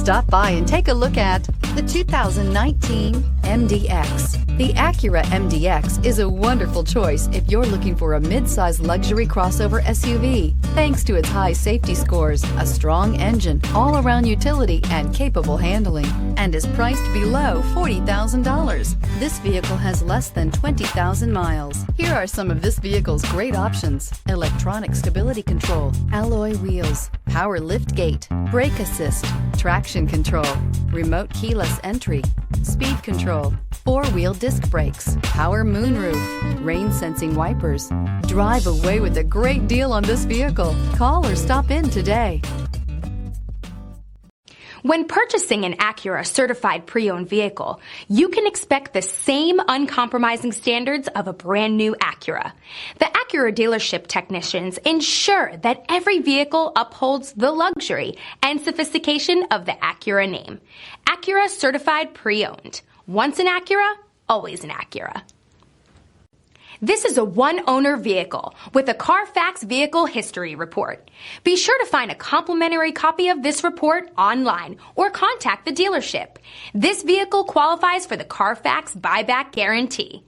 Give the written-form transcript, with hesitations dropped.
Stop by and take a look at the 2019 MDX. The Acura MDX is a wonderful choice if you're looking for a mid-size luxury crossover SUV. Thanks to its high safety scores, a strong engine, all-around utility, and capable handling, and is priced below $40,000. This vehicle has less than 20,000 miles. Here are some of this vehicle's great options: electronic stability control, alloy wheels, power lift gate, brake assist, traction control, remote keyless entry, speed control, four-wheel disc brakes, power moonroof, rain sensing wipers. Drive away with a great deal on this vehicle. Call or stop in today. When purchasing an Acura certified pre-owned vehicle, you can expect the same uncompromising standards of a brand new Acura. The Acura dealership technicians ensure that every vehicle upholds the luxury and sophistication of the Acura name. Acura certified pre-owned. Once an Acura, always an Acura. This is a one-owner vehicle with a Carfax Vehicle History Report. Be sure to find a complimentary copy of this report online or contact the dealership. This vehicle qualifies for the Carfax Buyback Guarantee.